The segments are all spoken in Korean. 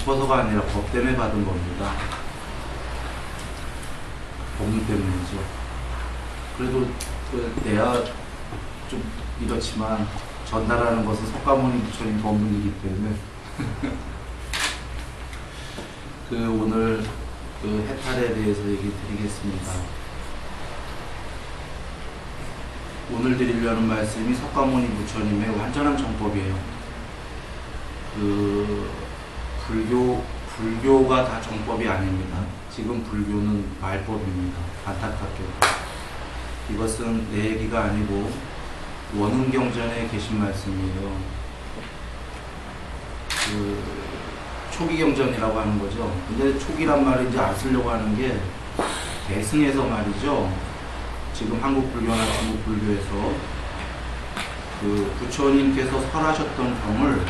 싶어서가 아니라 법 때문에 받은 겁니다. 법문 때문이죠. 그래도 내가 좀 이렇지만 전달하는 것은 석가모니 부처님 법문이기 때문에 오늘 해탈에 대해서 얘기 드리겠습니다. 오늘 드리려는 말씀이 석가모니 부처님의 완전한 정법이에요. 불교가 다 정법이 아닙니다. 지금 불교는 말법입니다. 안타깝게도. 이것은 내 얘기가 아니고 원흥경전에 계신 말씀이에요. 초기경전이라고 하는 거죠. 근데 초기란 말을 이제 안 쓰려고 하는 게 대승에서 말이죠. 지금 한국 불교나 중국 불교에서 부처님께서 설하셨던 경을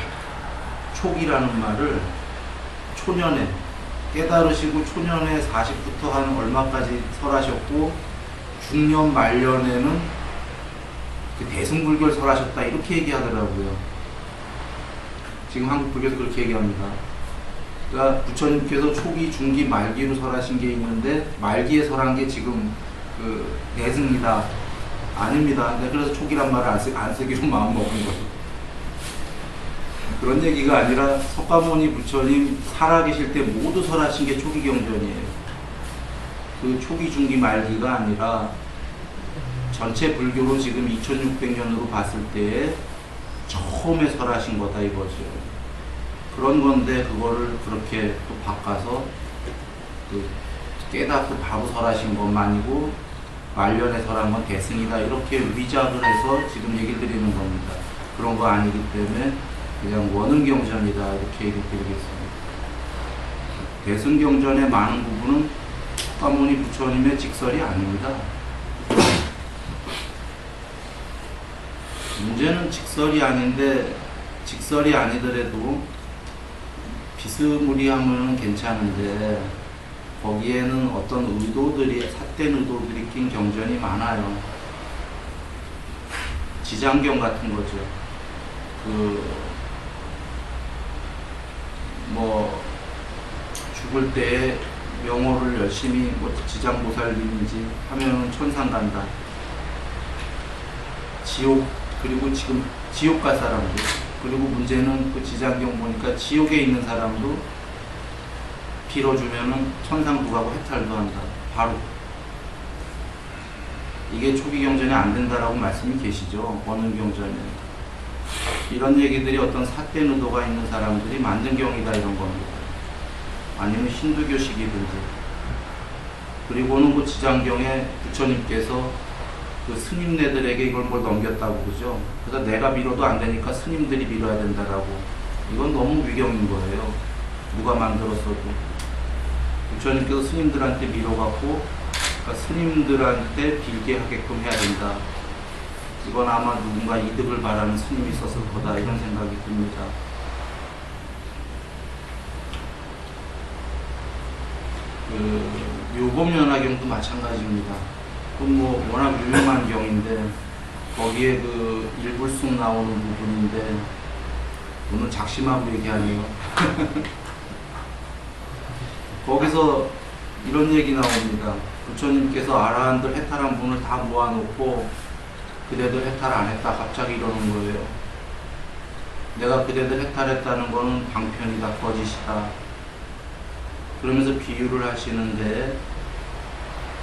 초기라는 말을 초년에 깨달으시고 초년에 40부터 한 얼마까지 설하셨고 중년 말년에는 대승불교를 설하셨다 이렇게 얘기하더라고요. 지금 한국 불교에서 그렇게 얘기합니다. 그러니까 부처님께서 초기, 중기, 말기로 설하신 게 있는데 말기에 설한 게 지금 대승이다. 아닙니다. 그래서 초기란 말을 안 쓰기로 마음 먹은 거죠. 그런 얘기가 아니라 석가모니 부처님 살아계실 때 모두 설하신 게 초기경전이에요. 초기, 중기, 말기가 아니라 전체 불교로 지금 2600년으로 봤을 때 처음에 설하신 거다 이거죠. 그런 건데 그거를 그렇게 또 바꿔서 깨닫고 바로 설하신 것만 아니고 말년에 설한 건 대승이다 이렇게 위작을 해서 지금 얘기를 드리는 겁니다. 그런 거 아니기 때문에 그냥 원흥경전이다 이렇게 얘기를 드리겠습니다. 대승경전의 많은 부분은 석가모니 부처님의 직설이 아닙니다. 문제는 직설이 아닌데 직설이 아니더라도 비스무리하면 괜찮은데 거기에는 어떤 의도들이 삿된 의도들이 낀 경전이 많아요. 지장경 같은 거죠. 죽을 때 명호를 열심히 지장보살님인지 하면은 천상 간다. 지옥, 그리고 지금 지옥 갈 사람도, 그리고 문제는 지장경 보니까 지옥에 있는 사람도 빌어주면은 천상도 가고 해탈도 한다. 바로. 이게 초기경전에 안 된다라고 말씀이 계시죠. 원흥경전에. 이런 얘기들이 어떤 삿된 의도가 있는 사람들이 만든 경이다 이런 겁니다. 아니면 힌두교식이든지. 그리고는 지장경에 부처님께서 스님네들에게 이걸 뭘 넘겼다고 그러죠. 그래서 내가 빌어도 안 되니까 스님들이 빌어야 된다라고. 이건 너무 위경인 거예요. 누가 만들었어도. 부처님께서 스님들한테 밀어갖고 스님들한테 빌게 하게끔 해야 된다. 이건 아마 누군가 이득을 바라는 스님이 있었을 거다 이런 생각이 듭니다. 묘법연화경도 마찬가지입니다. 워낙 유명한 경인데 거기에 일불쑥 나오는 부분인데 오늘 작심하고 얘기하네요. 거기서 이런 얘기 나옵니다. 부처님께서 아라한들 해탈한 분을 다 모아놓고 그대들 해탈 안 했다 갑자기 이러는 거예요. 내가 그대들 해탈했다는 거는 방편이다, 거짓이다. 그러면서 비유를 하시는데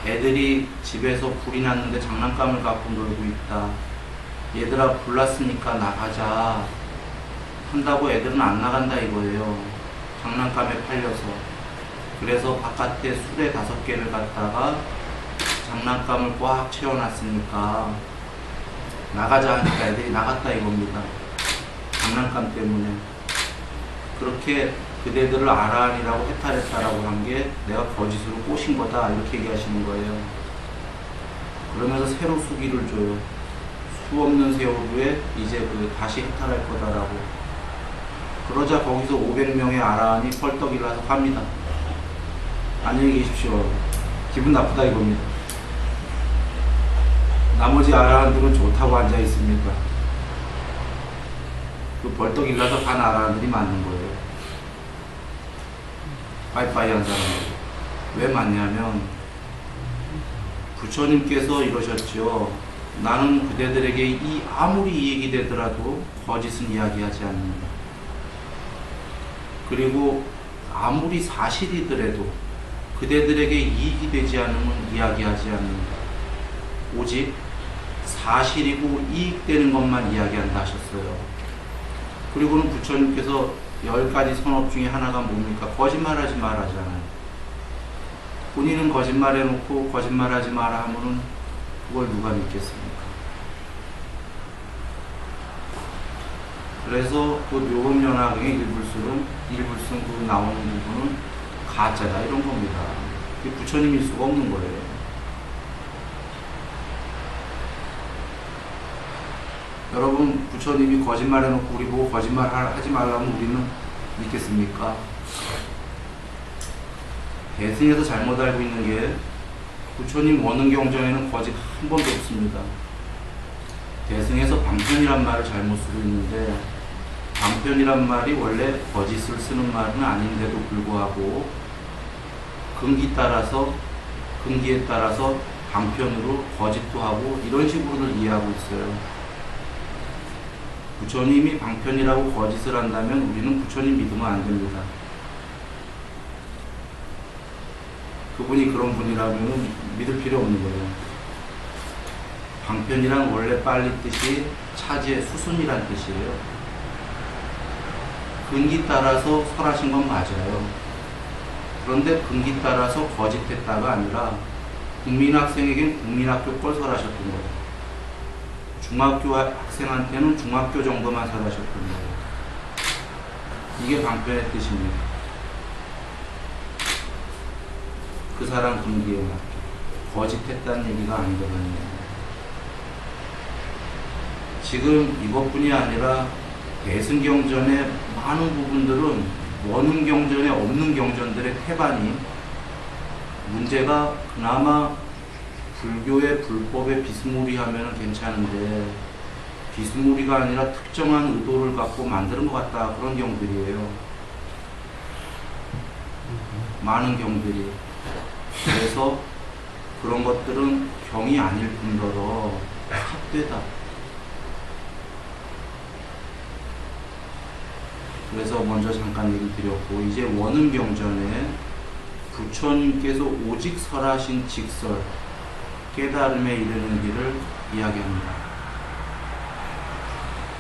애들이 집에서 불이 났는데 장난감을 갖고 놀고 있다. 얘들아 불났으니까 나가자 한다고 애들은 안 나간다 이거예요. 장난감에 팔려서. 그래서 바깥에 수레 5개를 갖다가 장난감을 꽉 채워놨으니까 나가자 하니까 애들이 나갔다 이겁니다. 장난감 때문에. 그렇게 그대들을 아라한이라고 해탈했다라고 한 게 내가 거짓으로 꼬신 거다 이렇게 얘기하시는 거예요. 그러면서 새로 수기를 줘요. 수 없는 세월 후에 이제 다시 해탈할 거다라고. 그러자 거기서 500명의 아라한이 펄떡 일어나서 갑니다. 안녕히 계십시오. 기분 나쁘다 이겁니다. 나머지 아라한들은 좋다고 앉아 있습니까? 벌떡 일어나서 간 아라한들이 맞는 거예요. 빠이빠이 한 사람들. 왜 맞냐면 부처님께서 이러셨죠. 나는 그대들에게 아무리 이익이 되더라도 거짓은 이야기하지 않는다. 그리고 아무리 사실이더라도 그대들에게 이익이 되지 않으면 이야기하지 않는다. 오직 사실이고 이익되는 것만 이야기한다 하셨어요. 그리고는 부처님께서 10가지 선업 중에 하나가 뭡니까? 거짓말하지 말하잖아요. 본인은 거짓말해놓고 거짓말하지 마라 하면은 그걸 누가 믿겠습니까? 그래서 그 묘금연화경의 일불승 그 나오는 부분은 가짜다 이런 겁니다. 그게 부처님일 수가 없는 거예요. 여러분, 부처님이 거짓말해놓고 우리 보고 거짓말 하지 말라면 우리는 믿겠습니까? 대승에서 잘못 알고 있는 게 부처님 원흥경전에는 거짓 한 번도 없습니다. 대승에서 방편이란 말을 잘못 쓰고 있는데 방편이란 말이 원래 거짓을 쓰는 말은 아닌데도 불구하고 근기에 따라서 방편으로 거짓도 하고 이런 식으로들 이해하고 있어요. 부처님이 방편이라고 거짓을 한다면 우리는 부처님 믿으면 안 됩니다. 그분이 그런 분이라면 믿을 필요 없는 거예요. 방편이란 원래 빨리 뜻이 차지의 수순이란 뜻이에요. 근기 따라서 설하신 건 맞아요. 그런데 근기 따라서 거짓했다가 아니라 국민학생에겐 국민학교 걸 설하셨던 거예요. 중학교 학생한테는 중학교 정도만 설하셨던 거예요. 이게 방편의 뜻입니다. 그 사람 근기에 맞게 거짓했다는 얘기가 아니거든요. 지금 이것뿐이 아니라 대승경전의 많은 부분들은 원흥경전에 없는 경전들의 태반이 문제가 그나마 불교의 불법에 비스무리하면 괜찮은데 비스무리가 아니라 특정한 의도를 갖고 만드는 것 같다 그런 경들이에요. 많은 경들이. 그래서 그런 것들은 경이 아닐 뿐더러 탑되다. 그래서 먼저 잠깐 얘기 드렸고 이제 원흥경전에 부처님께서 오직 설하신 직설 깨달음에 이르는 길을 이야기합니다.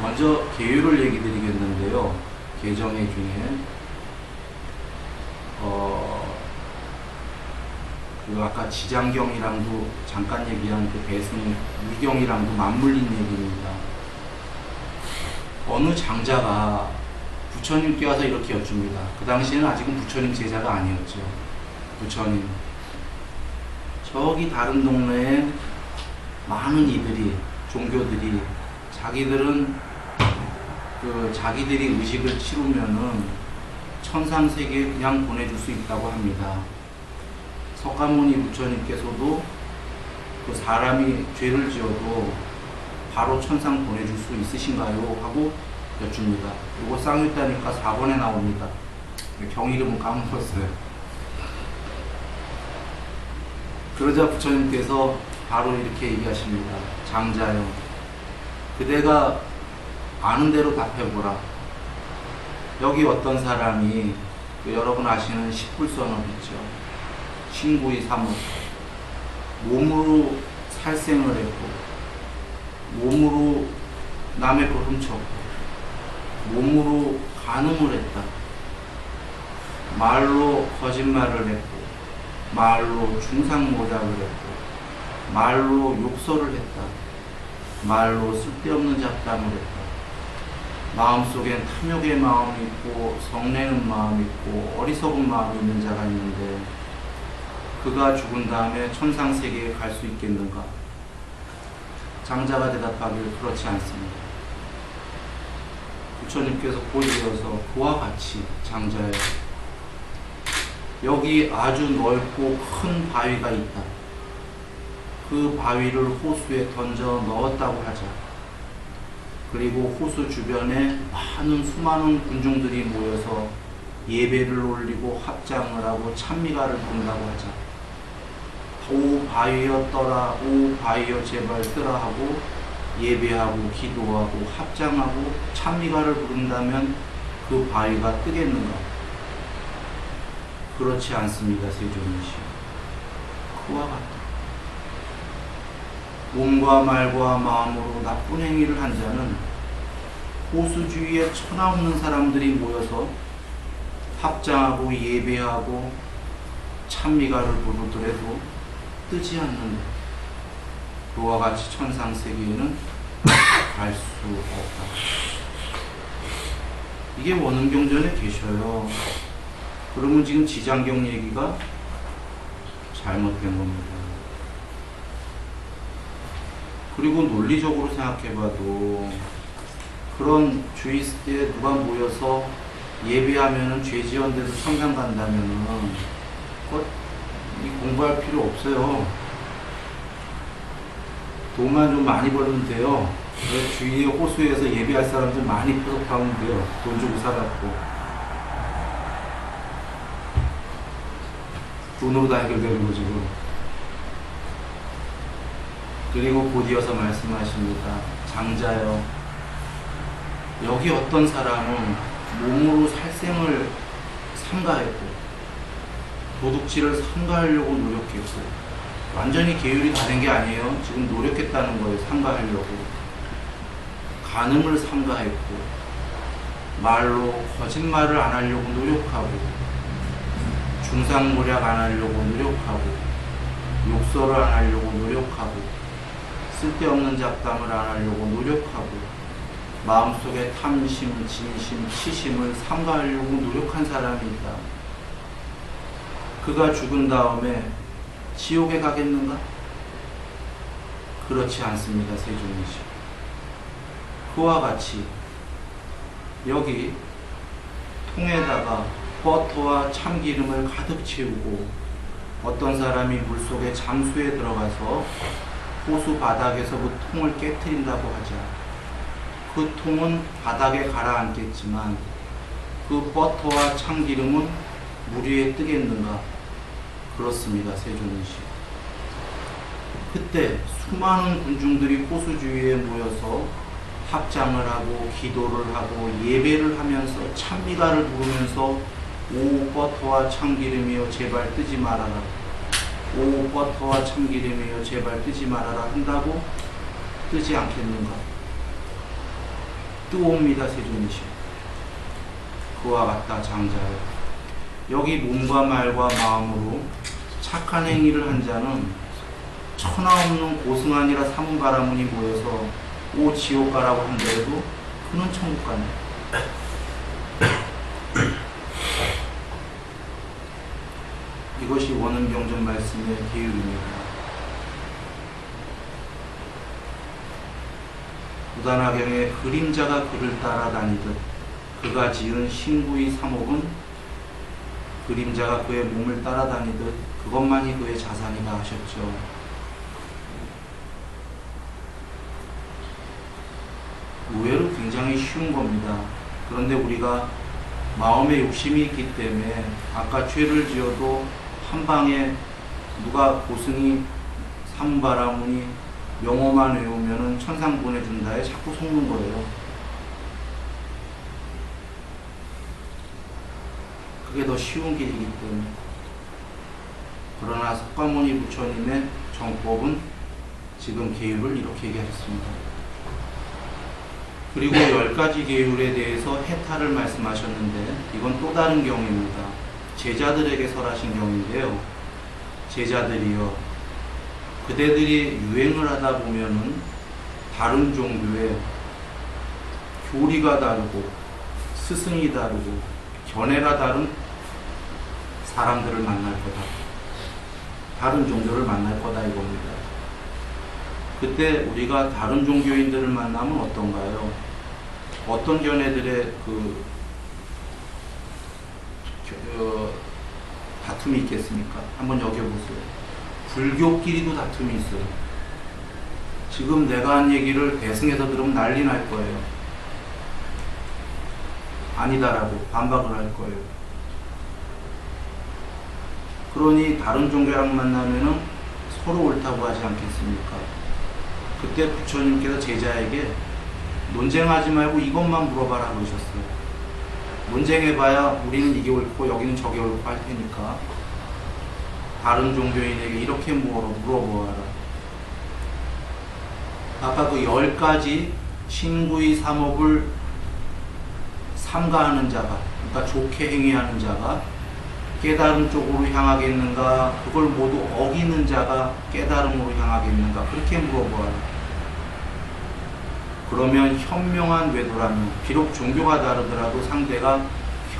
먼저 계율을 얘기 드리겠는데요. 개정회 중에 그 아까 지장경이랑도 잠깐 얘기한 그 배승 위경이랑도 맞물린 얘기입니다. 어느 장자가 부처님께 와서 이렇게 여쭙니다. 그 당시에는 아직은 부처님 제자가 아니었죠. 부처님. 저기 다른 동네에 많은 이들이, 종교들이, 자기들은 자기들이 의식을 치르면은 천상세계에 그냥 보내줄 수 있다고 합니다. 석가모니 부처님께서도 그 사람이 죄를 지어도 바로 천상 보내줄 수 있으신가요? 하고 여쭙니다. 이거 쌍유따니까 4번에 나옵니다. 경 이름은 까먹었어요. 그러자 부처님께서 바로 이렇게 얘기하십니다. 장자여, 그대가 아는 대로 답해보라. 여기 어떤 사람이 여러분 아시는 십불선업 있죠. 신구이 삼업. 몸으로 살생을 했고 몸으로 남의 걸 훔쳤고 몸으로 간음을 했다. 말로 거짓말을 했고 말로 중상모략을 했고 말로 욕설을 했다. 말로 쓸데없는 잡담을 했다. 마음속엔 탐욕의 마음이 있고 성내는 마음이 있고 어리석은 마음이 있는 자가 있는데 그가 죽은 다음에 천상세계에 갈 수 있겠는가? 장자가 대답하길 그렇지 않습니다. 부처님께서 보이어서 그와 같이 장자여, 여기 아주 넓고 큰 바위가 있다. 그 바위를 호수에 던져 넣었다고 하자. 그리고 호수 주변에 수많은 군중들이 모여서 예배를 올리고 합장을 하고 찬미가를 부른다고 하자. 오 바위여 떠라, 오 바위여 제발 뜨라 하고 예배하고 기도하고 합장하고 찬미가를 부른다면 그 바위가 뜨겠는가? 그렇지 않습니다. 세존이시여. 그와 같다. 몸과 말과 마음으로 나쁜 행위를 한 자는 호수주위에 천하없는 사람들이 모여서 합장하고 예배하고 찬미가를 부르더라도 뜨지 않는다. 그와 같이 천상세계에는 갈 수 없다. 이게 원흥경전에 계셔요. 그러면 지금 지장경 얘기가 잘못된 겁니다. 그리고 논리적으로 생각해봐도 그런 주의스트에 누가 모여서 예배하면은 죄 지은 데서 천당 간다면은 이 공부할 필요 없어요. 돈만 좀 많이 벌면 돼요. 주위에 호수에서 예배할 사람들 많이 포섭하면 돼요. 돈 주고 살았고 돈으로 다 해결되는 거죠. 그리고 곧 이어서 말씀하십니다. 장자여, 여기 어떤 사람은 몸으로 살생을 삼가했고 도둑질을 삼가하려고 노력했고 완전히 계율이 다른 게 아니에요. 지금 노력했다는 거예요. 삼가하려고. 간음을 삼가했고 말로 거짓말을 안 하려고 노력하고 중상모략 안 하려고 노력하고 욕설을 안 하려고 노력하고 쓸데없는 잡담을 안 하려고 노력하고 마음속에 탐심, 진심, 치심을 삼가하려고 노력한 사람이 있다. 그가 죽은 다음에 지옥에 가겠는가? 그렇지 않습니다. 세존이시. 그와 같이 여기 통에다가 버터와 참기름을 가득 채우고 어떤 사람이 물속에 잠수에 들어가서 호수 바닥에서 그 통을 깨트린다고 하자. 그 통은 바닥에 가라앉겠지만 그 버터와 참기름은 물 위에 뜨겠는가? 그렇습니다. 세존이시. 그때 수많은 군중들이 호수 주위에 모여서 합장을 하고 기도를 하고 예배를 하면서 찬미가를 부르면서 오 버터와 참기름이여 제발 뜨지 말아라. 오 버터와 참기름이여 제발 뜨지 말아라 한다고 뜨지 않겠는가? 뜨옵니다. 세존이시. 그와 같다. 장자여, 여기 몸과 말과 마음으로 착한 행위를 한 자는 천하없는 고승하니라 삼은 바라문이 모여서 오 지옥 가라고 한다해도 그는 천국 가네. 이것이 원흥경전 말씀의 계율입니다. 구단하경의 그림자가 그를 따라다니듯 그가 지은 신구의 삼옥은 그림자가 그의 몸을 따라다니듯 그것만이 그의 자산이다 하셨죠. 의외로 굉장히 쉬운 겁니다. 그런데 우리가 마음에 욕심이 있기 때문에 아까 죄를 지어도 한 방에 누가 고승이 삼바라문이 명호만 외우면은 천상 보내준다에 자꾸 속는 거예요. 그게 더 쉬운 길이기 때문에. 그러나 석가모니 부처님의 정법은 지금 계율을 이렇게 얘기하셨습니다. 그리고 10가지 계율에 대해서 해탈을 말씀하셨는데 이건 또 다른 경우입니다. 제자들에게 설하신 경우인데요. 제자들이요, 그대들이 유행을 하다 보면은 다른 종교의 교리가 다르고 스승이 다르고 견해가 다른 사람들을 만날 거다. 다른 종교를 만날 거다 이겁니다. 그때 우리가 다른 종교인들을 만나면 어떤가요? 어떤 견해들의 다툼이 있겠습니까? 한번 여겨보세요. 불교끼리도 다툼이 있어요. 지금 내가 한 얘기를 대승해서 들으면 난리 날 거예요. 아니다라고 반박을 할 거예요. 그러니 다른 종교랑 만나면은 서로 옳다고 하지 않겠습니까? 그때 부처님께서 제자에게 논쟁하지 말고 이것만 물어봐라 그러셨어요. 논쟁해봐야 우리는 이게 옳고 여기는 저게 옳고 할 테니까 다른 종교인에게 이렇게 물어보아라. 아까 그 10가지 신구의 삼업을 삼가하는 자가, 그러니까 좋게 행위하는 자가 깨달음 쪽으로 향하겠는가, 그걸 모두 어기는 자가 깨달음으로 향하겠는가, 그렇게 물어보아라. 그러면 현명한 외도라면, 비록 종교가 다르더라도 상대가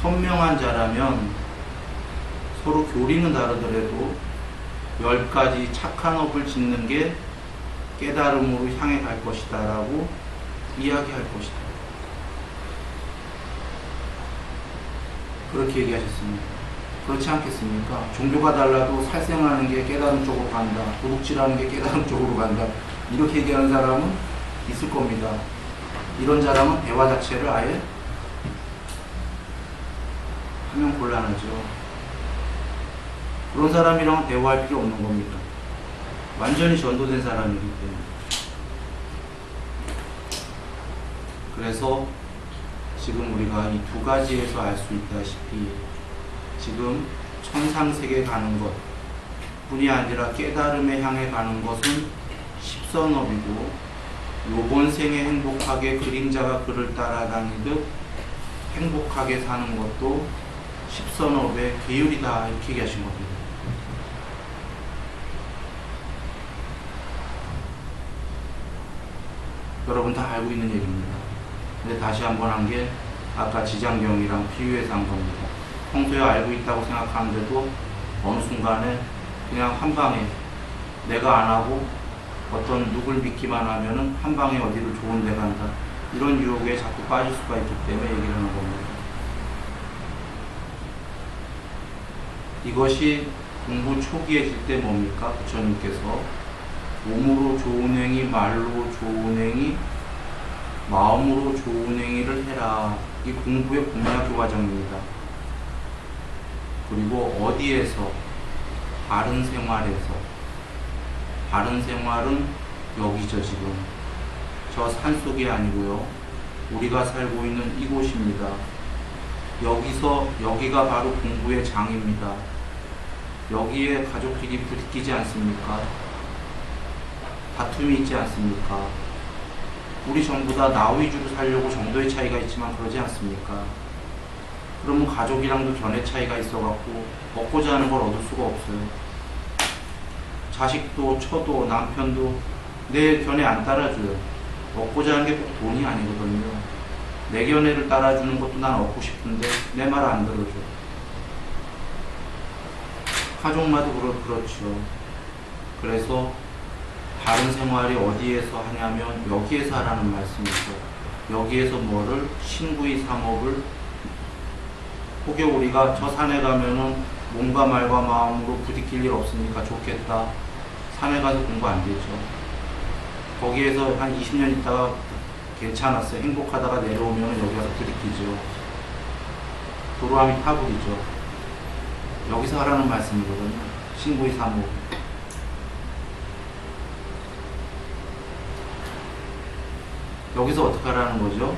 현명한 자라면 서로 교리는 다르더라도 10가지 착한 업을 짓는 게 깨달음으로 향해 갈 것이다 라고 이야기할 것이다. 그렇게 얘기하셨습니다. 그렇지 않겠습니까? 종교가 달라도 살생하는 게 깨달음 쪽으로 간다, 도둑질하는 게 깨달음 쪽으로 간다, 이렇게 얘기하는 사람은 있을 겁니다. 이런 사람은 대화 자체를 아예 하면 곤란하죠. 그런 사람이랑은 대화할 필요 없는 겁니다. 완전히 전도된 사람이기 때문에. 그래서 지금 우리가 이 두 가지에서 알 수 있다시피 지금 천상세계 가는 것 뿐이 아니라 깨달음에 향해 가는 것은 십선업이고, 요번 생에 행복하게 그림자가 그를 따라다니듯 행복하게 사는 것도 십선업의 계율이다, 이렇게 얘기하신 겁니다. 여러분 다 알고 있는 얘기입니다. 근데 다시 한번 한 게 아까 지장경이랑 비유해서 한 겁니다. 평소에 알고 있다고 생각하는데도 어느 순간에 그냥 한 방에 내가 안 하고 어떤 누굴 믿기만 하면은 한 방에 어디를 좋은 데 간다, 이런 유혹에 자꾸 빠질 수가 있기 때문에 얘기를 하는 겁니다. 이것이 공부 초기해질 때 뭡니까? 부처님께서 몸으로 좋은 행위, 말로 좋은 행위, 마음으로 좋은 행위를 해라. 이 공부의 공략 과정입니다. 그리고 어디에서? 바른 생활에서. 바른 생활은 여기죠, 지금. 저 산속이 아니고요. 우리가 살고 있는 이곳입니다. 여기가 바로 공부의 장입니다. 여기에 가족끼리 부딪히지 않습니까? 다툼이 있지 않습니까? 우리 전부 다 나 위주로 살려고 정도의 차이가 있지만 그러지 않습니까? 그러면 가족이랑도 견해 차이가 있어갖고 먹고자 하는 걸 얻을 수가 없어요. 자식도 처도 남편도 내 견해 안 따라줘요. 얻고자 하는 게 꼭 돈이 아니거든요. 내 견해를 따라주는 것도 난 얻고 싶은데 내 말 안 들어줘. 가족마다 그렇죠. 그래서 바른 생활이 어디에서 하냐면 여기에서 하라는 말씀이죠. 여기에서 뭐를? 신구의 삼업을. 혹여 우리가 저 산에 가면은 몸과 말과 마음으로 부딪힐 일 없으니까 좋겠다. 산에 가서 공부 안 되죠. 거기에서 한 20년 있다가 괜찮았어요. 행복하다가 내려오면 여기 가서 부딪히죠. 도로함이 타버리죠. 여기서 하라는 말씀이거든요. 신구의 삼업. 여기서 어떻게 하라는 거죠?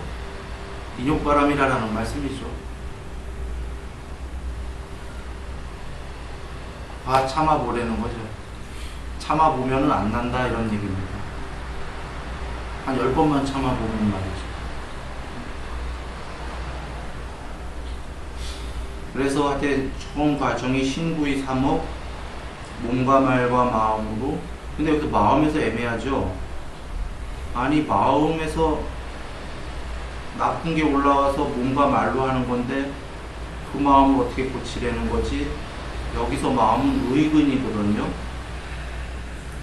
인욕바람이라는 말씀이죠. 참아보라는 거죠. 참아보면은 안 난다, 이런 얘기입니다. 한 10번만 참아보면 말이죠. 그래서 하여튼 처음 과정이 신구의 삼업, 몸과 말과 마음으로. 근데 그 마음에서 애매하죠. 아니, 마음에서 나쁜 게 올라와서 몸과 말로 하는 건데 그 마음을 어떻게 고치려는 거지? 여기서 마음은 의근이거든요.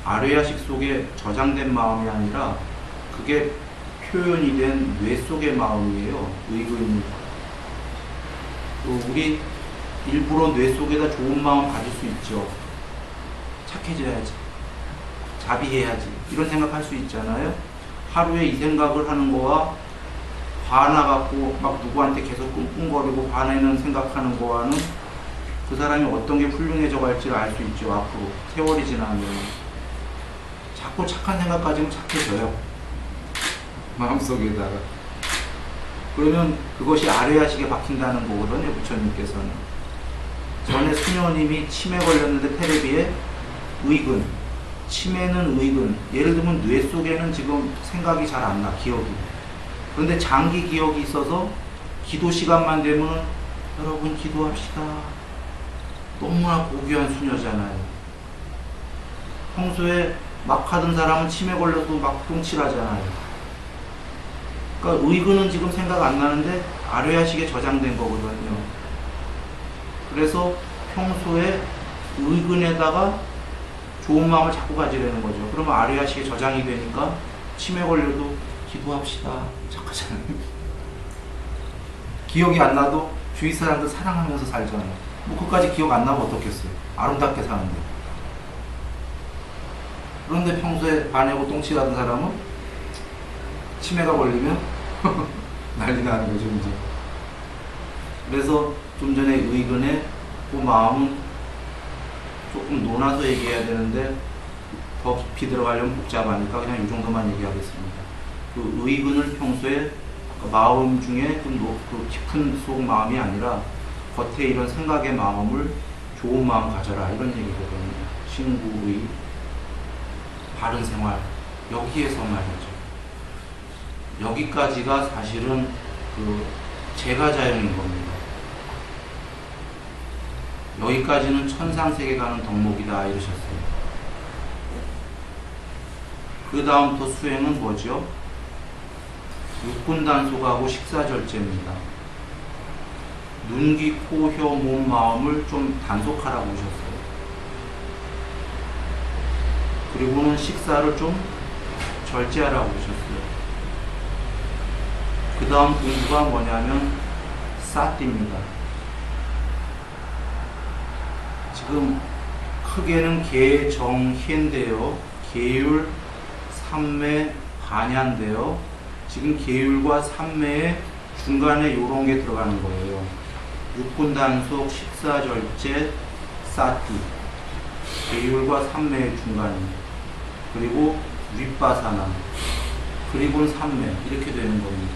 아뢰야식 속에 저장된 마음이 아니라 그게 표현이 된 뇌 속의 마음이에요. 의근이. 우리 일부러 뇌 속에다 좋은 마음 가질 수 있죠. 착해져야지, 자비해야지, 이런 생각할 수 있잖아요. 하루에 이 생각을 하는 거와 화나갖고 막 누구한테 계속 끙끙거리고 화내는 생각하는 거와는 그 그 사람이 어떤 게 훌륭해져 갈지를 알 수 있죠. 앞으로 세월이 지나면 자꾸 착한 생각 가지면 착해져요. 마음속에다가. 그러면 그것이 아뢰야식에 박힌다는 거거든요. 부처님께서는 전에 수녀님이 치매 걸렸는데 테레비에 의근, 치매는 의근, 예를 들면 뇌 속에는 지금 생각이 잘 안 나, 기억이. 그런데 장기 기억이 있어서 기도 시간만 되면 여러분 기도합시다. 너무나 고귀한 수녀잖아요. 평소에 막 하던 사람은 치매 걸려도 막 똥칠하잖아요. 그러니까 의근은 지금 생각 안 나는데 아뢰야식에 저장된 거거든요. 그래서 평소에 의근에다가 좋은 마음을 자꾸 가지려는 거죠. 그러면 아뢰야식에 저장이 되니까 치매 걸려도 기도합시다. 착하잖아요. 기억이 안 나도 주위 사람들 사랑하면서 살잖아요. 뭐 그까지 기억 안 나면 어떻겠어요. 아름답게 사는데. 그런데 평소에 반하고 똥칠하던 사람은 치매가 걸리면 난리 나는 거죠, 이제. 그래서 좀 전에 의근의 그 마음은 조금 논아서 얘기해야 되는데 더 깊이 들어가려면 복잡하니까 그냥 이 정도만 얘기하겠습니다. 그 의근을 평소에 마음 중에 그 깊은 속 마음이 아니라 겉에 이런 생각의 마음을 좋은 마음 가져라 이런 얘기거든요. 신구의 바른 생활 여기에서 말이죠. 여기까지가 사실은 그 제가자연인 겁니다. 여기까지는 천상세계 가는 덕목이다 이러셨어요. 그 다음부터 수행은 뭐죠? 육군단속하고 식사절제입니다. 눈, 귀, 코, 혀, 몸, 마음을 좀 단속하라고 하셨어요. 그리고는 식사를 좀 절제하라고 하셨어요. 그 다음 공부가 뭐냐면 사띠입니다. 지금 크게는 계, 정, 희인데요. 계율, 삼매, 반야인데요. 지금 계율과 삼매의 중간에 이런 게 들어가는 거예요. 육군단속, 식사절제, 사띠. 계율과 삼매의 중간이. 그리고 윗바사나. 그리고는 삼매. 이렇게 되는 겁니다.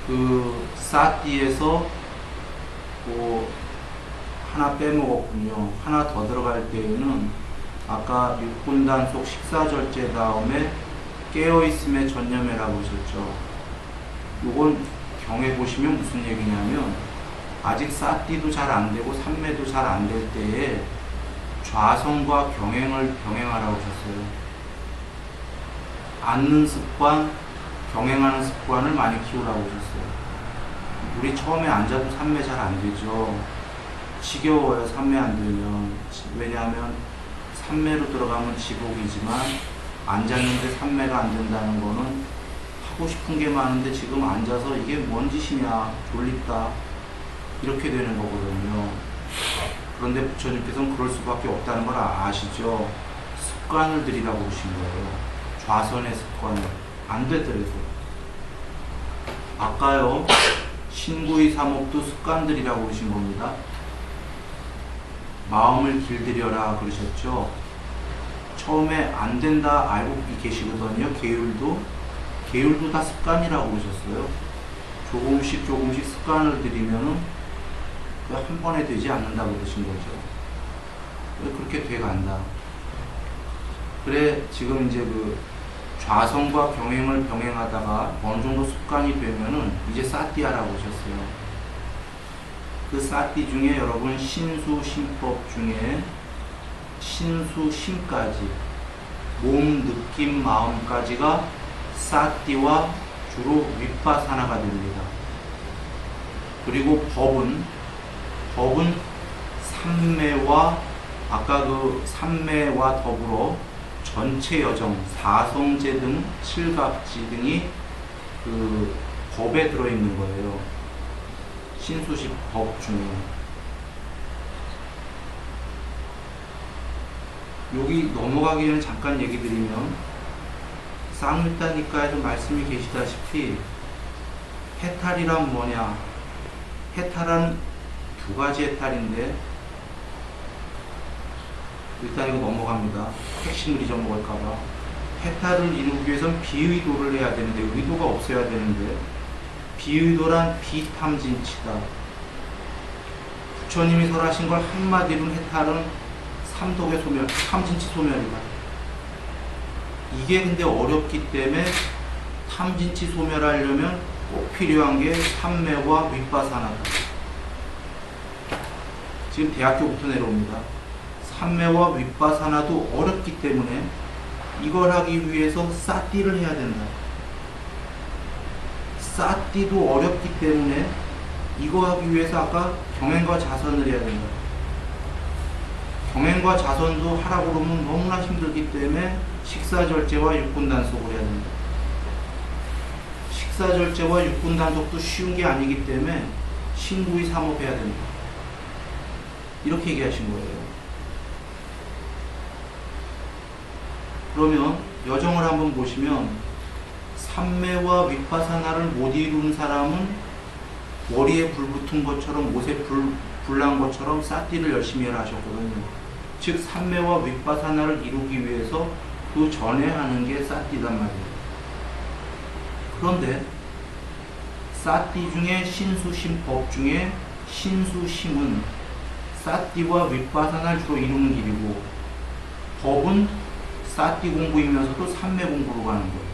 그 사띠에서 뭐 하나 빼먹었군요. 하나 더 들어갈 때에는 아까 육군단속 식사절제 다음에 깨어있음에 전념해라고 하셨죠. 요건 경에 보시면 무슨 얘기냐면 아직 사띠도 잘 안되고 삼매도 잘 안 될 때에 좌성과 경행을 병행하라고 하셨어요. 앉는 습관, 경행하는 습관을 많이 키우라고 하셨어요. 우리 처음에 앉아도 삼매 잘 안 되죠. 지겨워요, 삼매 안 되면. 왜냐하면 삼매로 들어가면 지복이지만 앉았는데 삼매가 안 된다는 거는 하고 싶은 게 많은데 지금 앉아서 이게 뭔 짓이냐, 졸립다 이렇게 되는 거거든요. 그런데 부처님께서는 그럴 수밖에 없다는 걸 아시죠? 습관을 들이라고 보신 거예요. 좌선의 습관을. 안 되더라도. 아까요, 신구의 사목도 습관들이라고 보신 겁니다. 마음을 길들여라 그러셨죠? 처음에 안 된다 알고 계시거든요. 계율도 다 습관이라고 그러셨어요. 조금씩 습관을 들이면은 한 번에 되지 않는다고 그러신 거죠. 왜 그렇게 돼간다. 그래 지금 이제 그 좌성과 경행을 병행하다가 어느 정도 습관이 되면은 이제 사띠하라고 하셨어요. 그 사띠 중에 여러분 신수심법 중에 신수심까지 몸, 느낌, 마음까지가 사띠와 주로 윗바사나가 됩니다. 그리고 법은 삼매와 아까 그 삼매와 더불어 전체 여정, 사성제 등 칠갑지 등이 그 법에 들어있는 거예요. 신수십 법 중에. 여기 넘어가기 전에 잠깐 얘기 드리면 쌍유타니까에도 말씀이 계시다시피 해탈이란 뭐냐? 해탈은 두 가지 해탈인데, 일단 이거 넘어갑니다. 핵심을 잊어먹을까봐. 해탈을 이루기 위해선 비의도를 해야 되는데, 의도가 없어야 되는데, 비의도란 비탐진치다. 부처님이 설하신 걸 한마디로 해탈은 삼독의 소멸, 탐진치 소멸이다. 이게 근데 어렵기 때문에 탐진치 소멸하려면 꼭 필요한 게 삼매와 윗바사나다. 지금 대학교부터 내려옵니다. 삼매와 윗바사나도 어렵기 때문에 이걸 하기 위해서 사띠를 해야 된다. 사띠도 어렵기 때문에 이거 하기 위해서 아까 경행과 자선을 해야 된다. 경행과 자선도 하라고 그러면 너무나 힘들기 때문에 식사절제와 육군단속을 해야 된다. 식사절제와 육군단속도 쉬운 게 아니기 때문에 신구의 삼업해야 된다. 이렇게 얘기하신 거예요. 그러면 여정을 한번 보시면 삼매와 윗바사나를 못 이룬 사람은 머리에 불 붙은 것처럼 옷에 불 난 것처럼 사띠를 열심히 해라 하셨거든요. 즉 삼매와 윗바사나를 이루기 위해서 그 전에 하는 게 사띠단 말이에요. 그런데 사띠 중에 신수심법 중에 신수심은 사띠와 윗바사나를 주로 이루는 길이고, 법은 사띠 공부이면서도 삼매 공부로 가는 거예요.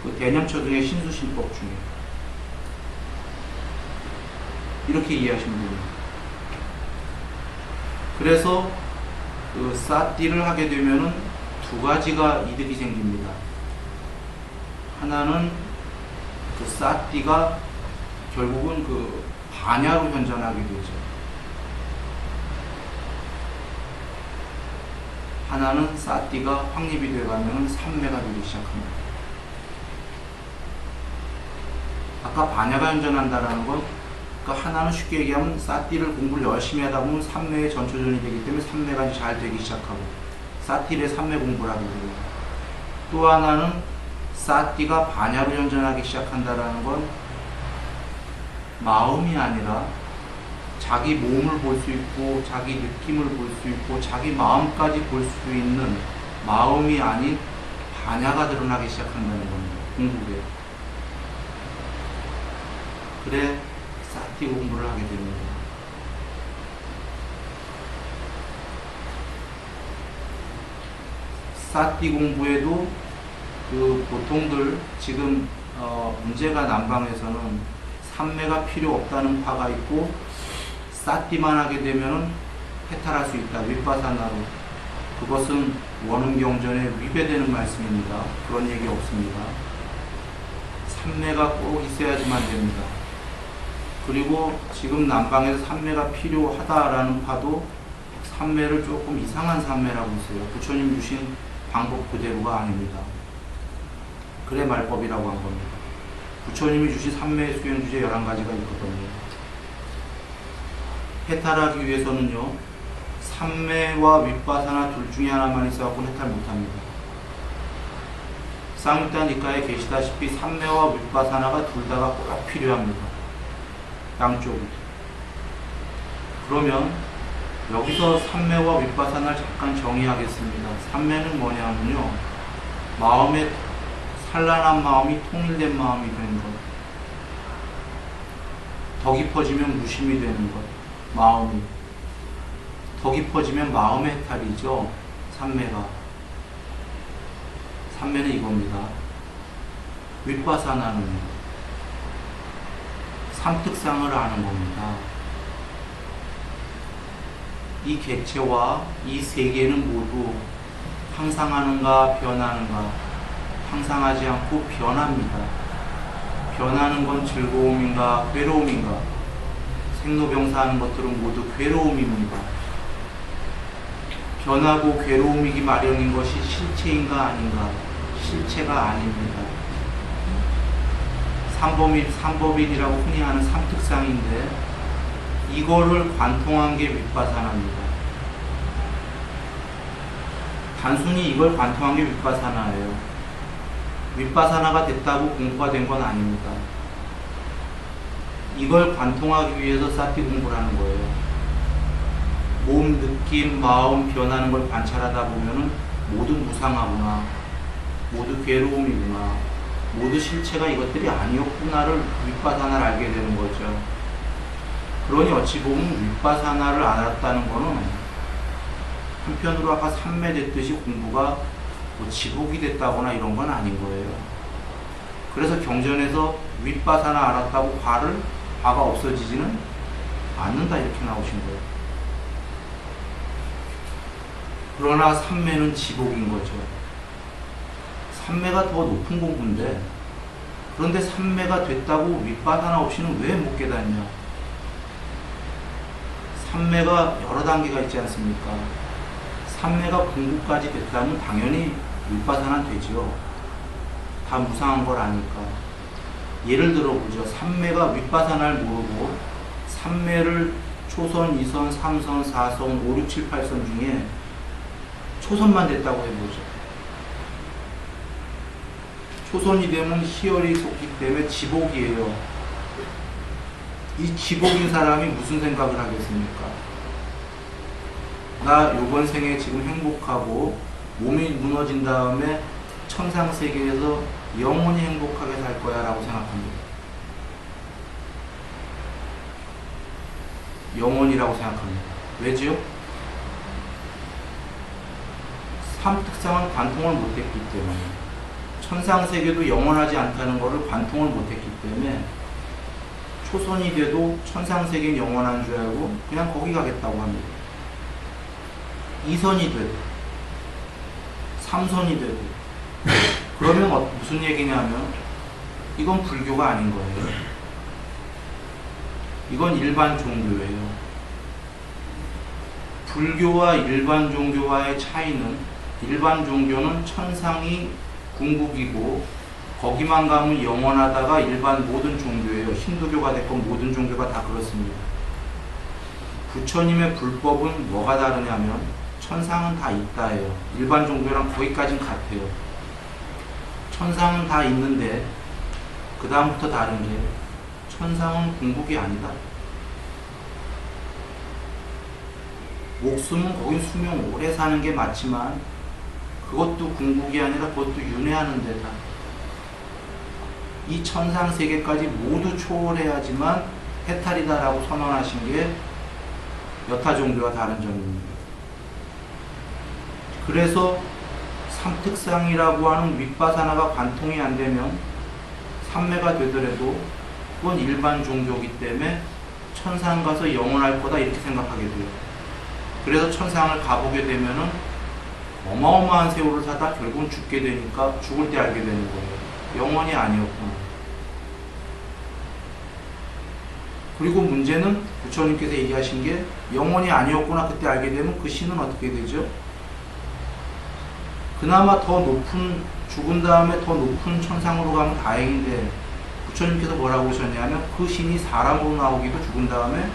그 대념처 중에 신수심법 중에 이렇게 이해하시면 됩니다. 그래서 그 사띠를 하게 되면은 두 가지가 이득이 생깁니다. 하나는 그 사띠가 결국은 그 반야로 현전하게 되죠. 하나는 사띠가 확립이 되가면 삼매가 되기 시작합니다. 아까 반야가 현전한다라는 건, 그러니까 하나는 쉽게 얘기하면 사띠를 공부를 열심히 하다 보면 삼매의 전초전이 되기 때문에 삼매가 이제 잘 되기 시작하고 사띠를 삼매 공부를 하게 되고, 또 하나는 사띠가 반야로 현전하기 시작한다라는 건 마음이 아니라 자기 몸을 볼 수 있고 자기 느낌을 볼 수 있고 자기 마음까지 볼 수 있는 마음이 아닌 반야가 드러나기 시작한다는 겁니다. 공부에. 그래 사띠 공부를 하게 됩니다. 사띠 공부에도 그 보통들 지금 문제가 남방에서는 삼매가 필요 없다는 파가 있고, 사띠만 하게 되면은 해탈할 수 있다. 윗바사나로. 그것은 원음경전에 위배되는 말씀입니다. 그런 얘기 없습니다. 삼매가 꼭 있어야지만 됩니다. 그리고 지금 남방에서 삼매가 필요하다라는 파도 삼매를 조금 이상한 삼매라고 있어요. 부처님 주신 방법 그대로가 아닙니다. 그래 말법이라고 한 겁니다. 부처님이 주신 삼매의 수행 주제 11가지가 있거든요. 해탈하기 위해서는요, 삼매와 윗바사나 둘 중에 하나만 있어갖고 해탈 못합니다. 쌍육단 니까에 계시다시피 삼매와 윗바사나가 둘 다가 꼭 필요합니다. 양쪽이. 그러면 여기서 삼매와 윗바사나를 잠깐 정의하겠습니다. 삼매는 뭐냐면요, 마음의 산란한 마음이 통일된 마음이 되는 것, 더 깊어지면 무심이 되는 것, 마음이 더 깊어지면 마음의 해탈이죠. 삼매가. 삼매는 이겁니다. 윗바사나는 삼특상을 아는 겁니다. 이 객체와 이 세계는 모두 항상하는가 변하는가, 항상하지 않고 변합니다. 변하는 건 즐거움인가 괴로움인가, 생로병사하는 것들은 모두 괴로움입니다. 변하고 괴로움이기 마련인 것이 실체인가 아닌가, 실체가 아닙니다. 삼법인이라고 흔히 하는 삼특상인데 이거를 관통한 게 윗바사나입니다. 단순히 이걸 관통한 게 윗바사나예요. 윗바사나가 됐다고 공부가 된 건 아닙니다. 이걸 관통하기 위해서 사티 공부를 하는 거예요. 몸, 느낌, 마음 변하는 걸 관찰하다 보면은 모두 무상하구나, 모두 괴로움이구나, 모두 실체가 이것들이 아니었구나를 윗바사나를 알게 되는 거죠. 그러니 어찌 보면 윗바사나를 알았다는 거는 한편으로 아까 삼매됐듯이 공부가 뭐 지복이 됐다거나 이런 건 아닌 거예요. 그래서 경전에서 윗바사나 알았다고 과가 없어지지는 않는다 이렇게 나오신 거예요. 그러나 삼매는 지복인 거죠. 삼매가 더 높은 공부인데, 그런데 삼매가 됐다고 윗바사나 없이는 왜 못 깨닫냐? 삼매가 여러 단계가 있지 않습니까? 삼매가 공부까지 됐다면 당연히 윗바사나 되죠. 다 무상한 걸 아니까. 예를 들어보죠. 삼매가 윗바사나를 모르고 삼매를 초선, 2선, 3선, 4선, 5, 6, 7, 8선 중에 초선만 됐다고 해보죠. 초선이 되면 희열이 속기 때문에 지복이에요. 이 지복인 사람이 무슨 생각을 하겠습니까? 나 요번 생에 지금 행복하고 몸이 무너진 다음에 천상세계에서 영원히 행복하게 살 거야 라고 생각합니다. 영원이라고 생각합니다. 왜지요? 삼특상은 관통을 못했기 때문에, 천상세계도 영원하지 않다는 것을 관통을 못했기 때문에 초선이 돼도 천상세계는 영원한 줄 알고 그냥 거기 가겠다고 합니다. 2선이 돼도 3선이 돼도 그러면 무슨 얘기냐면 이건 불교가 아닌 거예요. 이건 일반 종교예요. 불교와 일반 종교와의 차이는, 일반 종교는 천상이 궁극이고 거기만 가면 영원하다가 일반 모든 종교예요. 힌두교가 됐건 모든 종교가 다 그렇습니다. 부처님의 불법은 뭐가 다르냐면 천상은 다 있다예요. 일반 종교랑 거기까진 같아요. 천상은 다 있는데 그 다음부터 다른 게, 천상은 궁극이 아니다. 목숨은 거긴 수명 오래 사는 게 맞지만 그것도 궁극이 아니라 그것도 윤회하는 데다. 이 천상 세계까지 모두 초월해야지만 해탈이다라고 선언하신 게 여타 종교와 다른 점입니다. 그래서 삼특상이라고 하는 윗바사나가 관통이 안 되면 삼매가 되더라도 그건 일반 종교이기 때문에 천상 가서 영원할 거다 이렇게 생각하게 돼요. 그래서 천상을 가보게 되면은 어마어마한 세월을 사다 결국은 죽게 되니까 죽을 때 알게 되는 거예요. 영원이 아니었구나. 그리고 문제는 부처님께서 얘기하신 게 영원이 아니었구나 그때 알게 되면 그 신은 어떻게 되죠? 그나마 더 높은, 죽은 다음에 더 높은 천상으로 가면 다행인데 부처님께서 뭐라고 하셨냐면 그 신이 사람으로 나오기도 죽은 다음에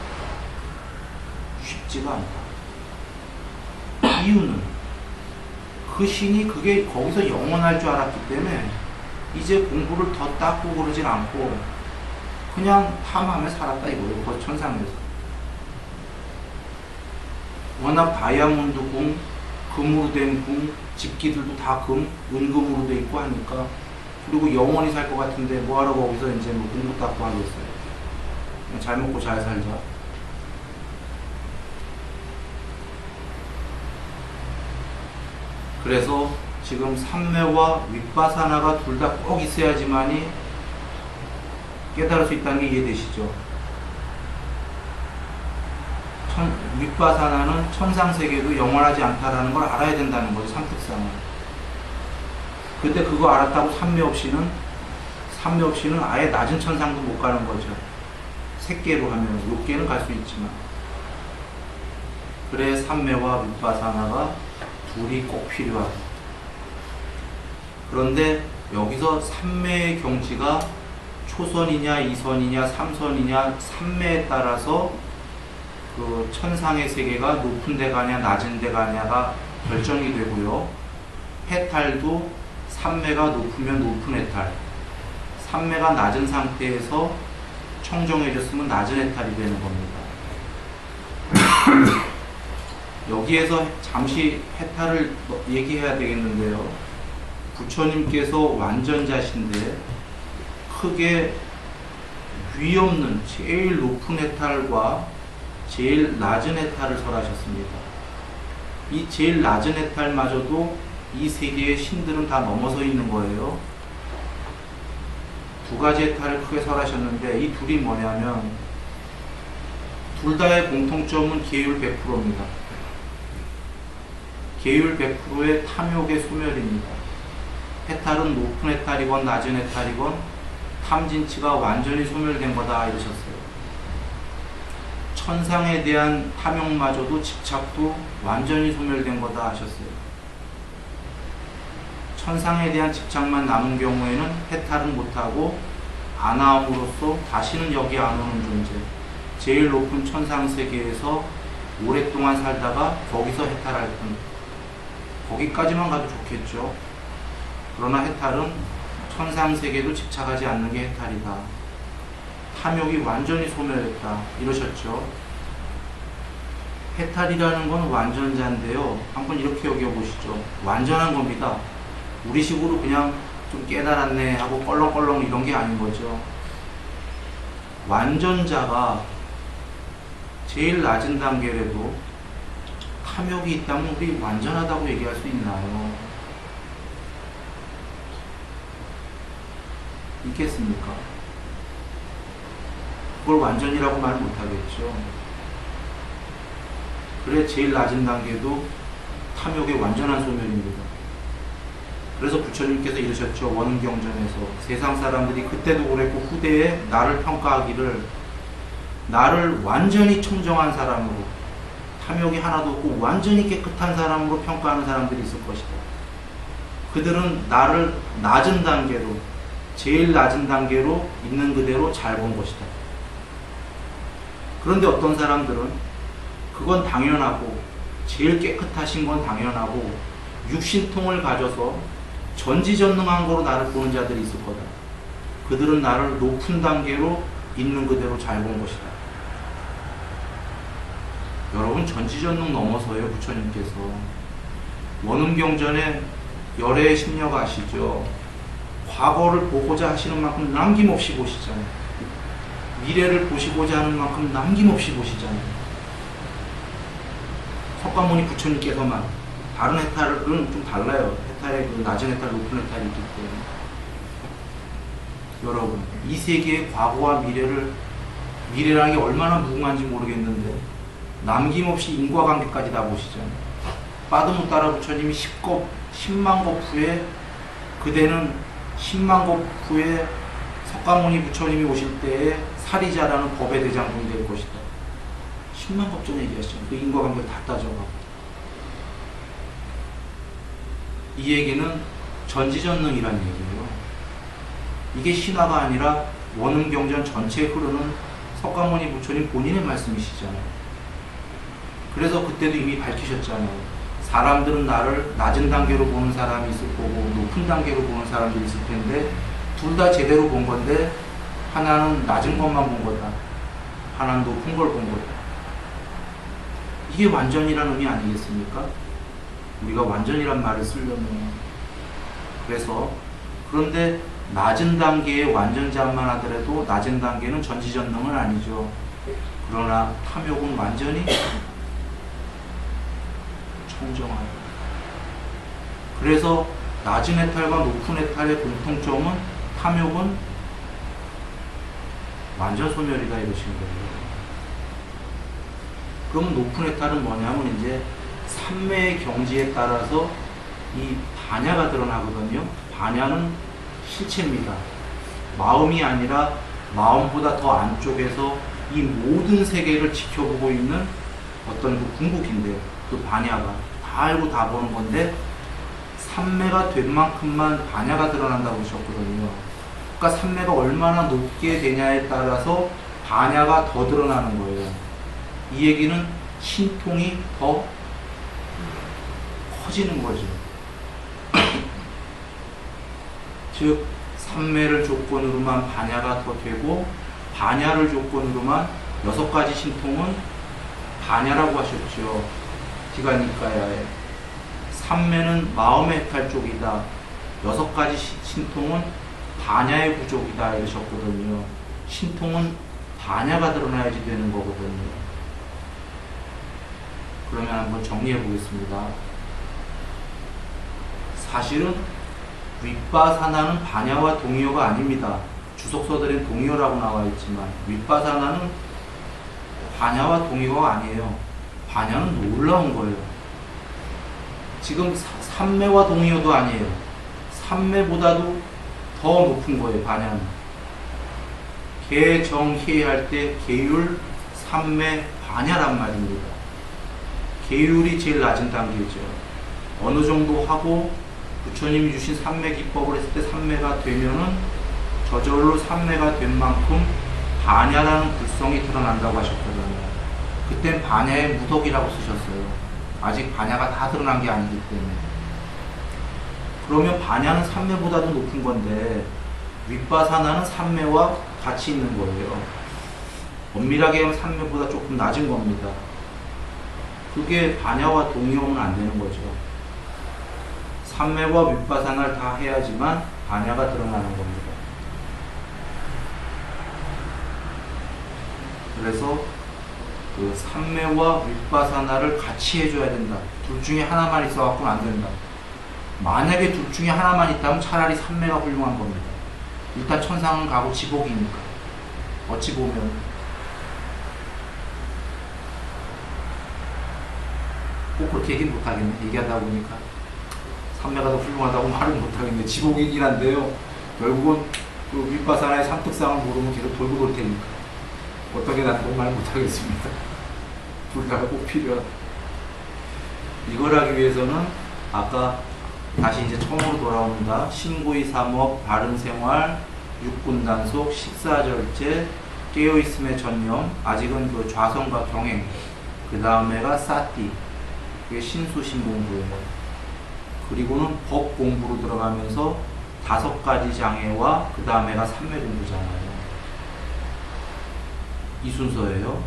쉽지가 않다. 이유는 그 신이 그게 거기서 영원할 줄 알았기 때문에 이제 공부를 더 닦고 그러진 않고 그냥 탐함에 살았다 이거예요. 그 천상에서. 워낙 다이아몬드 궁, 금으로 된 궁, 집기들도 다 금, 은금으로 돼 있고 하니까, 그리고 영원히 살 것 같은데 뭐하러 거기서 이제 뭐 공부 닦고 하겠어요. 그냥 잘 먹고 잘 살자. 그래서 지금 삼매와 윗바사나가 둘 다 꼭 있어야지만이 깨달을 수 있다는 게 이해되시죠? 윗바사나는 천상세계도 영원하지 않다라는 걸 알아야 된다는 거죠. 삼특상은. 근데 그거 알았다고 삼매 없이는 아예 낮은 천상도 못 가는 거죠. 색계로 하면 6개는 갈 수 있지만. 그래 삼매와 윗바사나가 둘이 꼭 필요하다. 그런데 여기서 삼매의 경지가 초선이냐 2선이냐 3선이냐 3매에 따라서 그 천상의 세계가 높은 데 가냐 낮은 데 가냐가 결정이 되고요. 해탈도 3매가 높으면 높은 해탈, 3매가 낮은 상태에서 청정해졌으면 낮은 해탈이 되는 겁니다. 여기에서 잠시 해탈을 얘기해야 되겠는데요. 부처님께서 완전자신데 크게 위 없는 제일 높은 해탈과 제일 낮은 해탈을 설하셨습니다. 이 제일 낮은 해탈마저도 이 세계의 신들은 다 넘어서 있는 거예요. 두 가지 해탈을 크게 설하셨는데 이 둘이 뭐냐면 둘 다의 공통점은 계율 100%입니다. 계율 100%의 탐욕의 소멸입니다. 해탈은 높은 해탈이건 낮은 해탈이건 탐진치가 완전히 소멸된 거다 이러셨어요. 천상에 대한 탐욕마저도 집착도 완전히 소멸된 거다 하셨어요. 천상에 대한 집착만 남은 경우에는 해탈은 못하고 아나함으로써 다시는 여기 안 오는 존재, 제일 높은 천상 세계에서 오랫동안 살다가 거기서 해탈할 뿐, 거기까지만 가도 좋겠죠. 그러나 해탈은 천상 세계도 집착하지 않는 게 해탈이다. 탐욕이 완전히 소멸했다 이러셨죠. 해탈이라는 건 완전자인데요. 한번 이렇게 여겨보시죠. 완전한 겁니다. 우리 식으로 그냥 좀 깨달았네 하고 껄렁껄렁 이런 게 아닌 거죠. 완전자가 제일 낮은 단계라도 탐욕이 있다면 우리 완전하다고 얘기할 수 있나요? 있겠습니까? 그걸 완전이라고 말 못하겠죠. 그래 제일 낮은 단계도 탐욕의 완전한 소멸입니다. 그래서 부처님께서 이러셨죠. 원음경전에서 세상 사람들이 그때도 그랬고 후대에 나를 평가하기를 나를 완전히 청정한 사람으로, 탐욕이 하나도 없고 완전히 깨끗한 사람으로 평가하는 사람들이 있을 것이다. 그들은 나를 낮은 단계로, 제일 낮은 단계로 있는 그대로 잘 본 것이다. 그런데 어떤 사람들은 그건 당연하고 제일 깨끗하신 건 당연하고 육신통을 가져서 전지전능한 거로 나를 보는 자들이 있을 거다. 그들은 나를 높은 단계로 있는 그대로 잘 본 것이다. 여러분 전지전능 넘어서요. 부처님께서 원음경전에 열애의 심려가 아시죠? 과거를 보고자 하시는 만큼 남김없이 보시잖아요. 미래를 보시고자 하는 만큼 남김없이 보시잖아요. 석가모니 부처님께서만, 다른 해탈은 좀 달라요. 해탈의 그 낮은 해탈, 높은 해탈이 있기 때문에. 여러분, 이 세계의 과거와 미래라는 게 얼마나 무궁한지 모르겠는데 남김없이 인과관계까지 다 보시잖아요. 빠드무따라 부처님이 10만 급 후에, 그대는 10만 급 후에 석가모니 부처님이 오실 때에 사리자라는 법의 대장군이 될 것이다. 10만 급 전에 얘기하셨잖아요. 그 인과관계를 다 따져가고. 이 얘기는 전지전능이라는 얘기예요. 이게 신화가 아니라 원음경전 전체에 흐르는 석가모니 부처님 본인의 말씀이시잖아요. 그래서 그때도 이미 밝히셨잖아요. 사람들은 나를 낮은 단계로 보는 사람이 있을 거고 높은 단계로 보는 사람들이 있을 텐데 둘 다 제대로 본 건데 하나는 낮은 것만 본 거다. 하나는 높은 걸 본 거다. 이게 완전이라는 의미 아니겠습니까? 우리가 완전이란 말을 쓰려면. 그래서 그런데 낮은 단계의 완전자만 하더라도 낮은 단계는 전지전능은 아니죠. 그러나 탐욕은 완전히 청정하다. 그래서 낮은 해탈과 높은 해탈의 공통점은 탐욕은 완전 소멸이다 이러신 거예요. 그러면 높은 해탈은 뭐냐면 이제 삼매의 경지에 따라서 이 반야가 드러나거든요. 반야는 실체입니다. 마음이 아니라 마음보다 더 안쪽에서 이 모든 세계를 지켜보고 있는 어떤 그 궁극인데요. 그 반야가 다 알고 다 보는 건데 삼매가 된 만큼만 반야가 드러난다고 하셨거든요. 그러니까 삼매가 얼마나 높게 되냐에 따라서 반야가 더 드러나는 거예요. 이 얘기는 신통이 더 커지는 거죠. 즉 삼매를 조건으로만 반야가 더 되고 반야를 조건으로만 6가지 신통은 반야라고 하셨죠. 디가니까야에. 삼매는 마음의 해탈 쪽이다. 6가지 신통은 반야의 부족이다 이러셨거든요. 신통은 반야가 드러나야지 되는 거거든요. 그러면 한번 정리해 보겠습니다. 사실은 윗바사나는 반야와 동의어가 아닙니다. 주석서들엔 동의어라고 나와 있지만 윗바사나는 반야와 동의어가 아니에요. 반야는 놀라운 거예요. 지금 삼매와 동의어도 아니에요. 삼매보다도 더 높은 거예요. 반야는. 개정희 할 때 계율 삼매 반야란 말입니다. 계율이 제일 낮은 단계죠. 어느 정도 하고 부처님이 주신 삼매 기법을 했을 때 삼매가 되면은 저절로 삼매가 된 만큼 반야라는 불성이 드러난다고 하셨거든요. 그땐 반야의 무덕이라고 쓰셨어요. 아직 반야가 다 드러난 게 아니기 때문에. 그러면 반야는 삼매보다도 높은 건데 윗바사나는 삼매와 같이 있는 거예요. 엄밀하게 하면 삼매보다 조금 낮은 겁니다. 그게 반야와 동의어는 안 되는 거죠. 삼매와 윗바사나를 다 해야지만 반야가 드러나는 겁니다. 그래서 그 삼매와 윗바사나를 같이 해줘야 된다. 둘 중에 하나만 있어갖고는 안 된다. 만약에 둘 중에 하나만 있다면 차라리 삼매가 훌륭한 겁니다. 일단 천상은 가고 지복이니까. 어찌 보면 꼭 그렇게 얘기는 못하겠네. 얘기하다 보니까 삼매가 더 훌륭하다고 말은 못하겠네. 지복이긴 한데요. 결국은 그 윗바사나의 삼특상을 모르면 계속 돌고 돌 테니까 어떻게 난다고 말 못하겠습니다. 둘 다가 꼭 필요하다. 이걸 하기 위해서는 아까 다시 이제 처음으로 돌아옵니다. 신고의 삼업, 바른 생활, 육군 단속, 식사 절제, 깨어있음의 전념, 아직은 그 좌성과 경행, 그 다음에가 사띠, 그게 신수신 공부예요. 그리고는 법 공부로 들어가면서 5가지 장애와 그 다음에가 삼매 공부잖아요. 이 순서예요.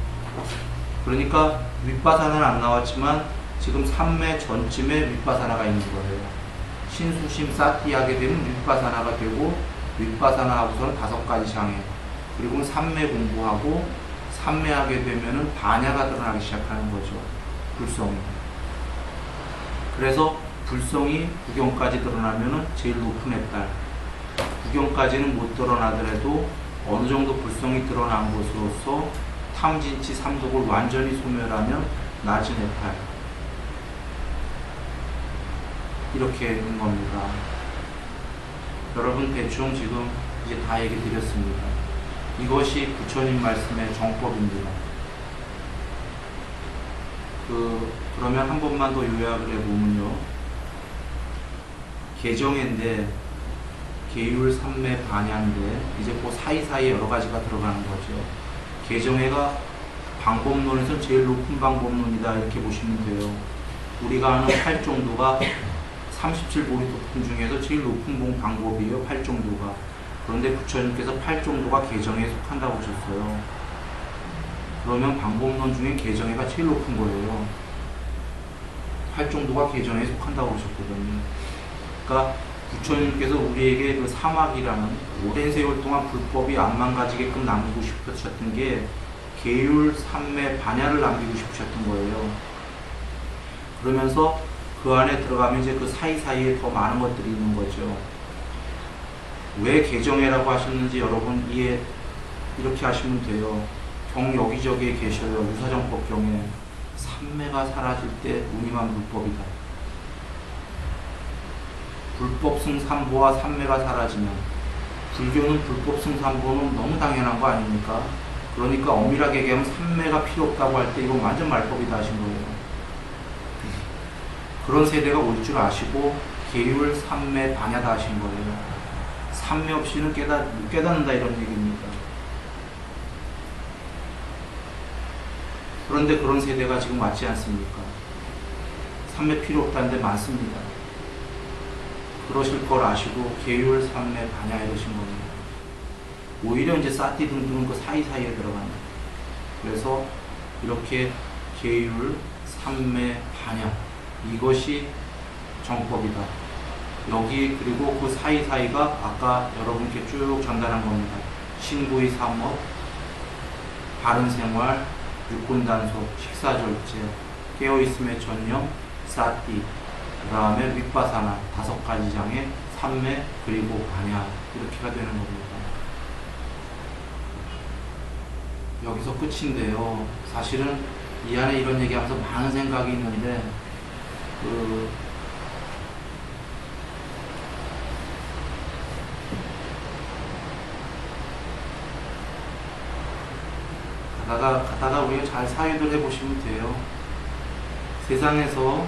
그러니까 윗바사나는 안 나왔지만 지금 삼매 전쯤에 윗바사나가 있는 거예요. 신수심 사띠 하게 되면 윗바사나가 되고 윗바사나 하고서는 5가지 장애, 그리고 삼매 공부하고 삼매하게 되면은 반야가 드러나기 시작하는 거죠. 불성이. 그래서 불성이 구경까지 드러나면은 제일 높은 해탈, 구경까지는 못 드러나더라도 어느 정도 불성이 드러난 것으로서 탐진치 삼독을 완전히 소멸하면 낮은 해탈, 이렇게 있는 겁니다. 여러분 대충 지금 이제 다 얘기 드렸습니다. 이것이 부처님 말씀의 정법입니다. 그러면 한 번만 더 요약을 해보면요. 개정인데 계율 삼매 반야인데 이제 그 사이사이에 여러 가지가 들어가는 거죠. 개정회가 방법론에서 제일 높은 방법론이다 이렇게 보시면 돼요. 우리가 아는 8정도가 37보리토품 중에서 제일 높은 방법이에요. 8정도가. 그런데 부처님께서 8정도가 개정회에 속한다고 하셨어요. 그러면 방법론 중에 개정회가 제일 높은 거예요. 8정도가 개정회에 속한다고 하셨거든요. 그러니까 부처님께서 우리에게 그 사막이라는 오랜 세월 동안 불법이 안 망가지게끔 남기고 싶으셨던 게 계율, 삼매, 반야를 남기고 싶으셨던 거예요. 그러면서 그 안에 들어가면 이제 그 사이사이에 더 많은 것들이 있는 거죠. 왜 개정회라고 하셨는지 여러분 이렇게 하시면 돼요. 경 여기저기에 계셔요. 유사정법 경에 삼매가 사라질 때 무늬만 불법이다. 불법 승삼보와 삼매가 사라지면, 불교는 불법 승삼보는 너무 당연한 거 아닙니까? 그러니까 엄밀하게 얘기하면 삼매가 필요 없다고 할 때 이건 완전 말법이다 하신 거예요. 그런 세대가 올 줄 아시고 계율, 삼매, 반야다 하신 거예요. 삼매 없이는 못 깨닫는다 이런 얘기입니다. 그런데 그런 세대가 지금 왔지 않습니까? 삼매 필요 없다는 데 많습니다. 그러실 걸 아시고 계율, 삼매, 반야 이러신 겁니다. 오히려 이제 사티 등등은 그 사이사이에 들어간다. 그래서 이렇게 계율, 삼매, 반야 이것이 정법이다. 여기 그리고 그 사이사이가 아까 여러분께 쭉 전달한 겁니다. 신구의 삼업, 바른생활, 육군단속, 식사절제, 깨어있음의 전념, 사티, 그 다음에 윗바사나 5가지 장의 삼매 그리고 반야 이렇게가 되는 겁니다. 여기서 끝인데요. 사실은 이 안에 이런 얘기하면서 많은 생각이 있는데 가다가 우리가 잘 사유를 해보시면 돼요. 세상에서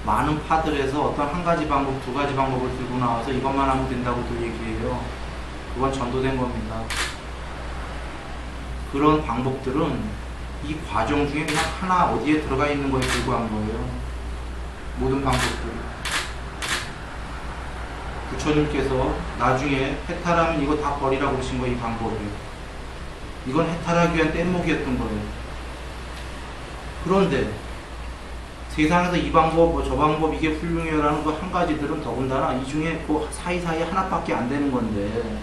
많은 파들에서 어떤 한 가지 방법, 두 가지 방법을 들고 나와서 이것만 하면 된다고들 얘기해요. 그건 전도된 겁니다. 그런 방법들은 이 과정 중에 그냥 하나 어디에 들어가 있는 거에 불과한 거예요. 모든 방법들이. 부처님께서 나중에 해탈하면 이거 다 버리라고 그러신 거예요. 이 방법을. 이건 해탈하기 위한 뗏목이었던 거예요. 그런데 세상에서 이 방법, 저 방법 이게 훌륭해요라는 그 한 가지들은 더군다나 이 중에 그 사이사이 하나밖에 안 되는 건데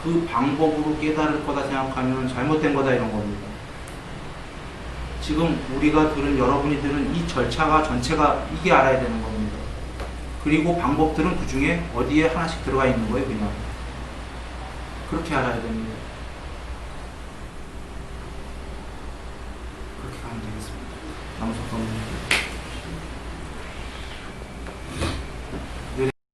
그 방법으로 깨달을 거다 생각하면 잘못된 거다 이런 겁니다. 지금 우리가 들은 여러분이 들은 이 절차가 전체가 이게 알아야 되는 겁니다. 그리고 방법들은 그 중에 어디에 하나씩 들어가 있는 거예요. 그냥 그렇게 알아야 됩니다.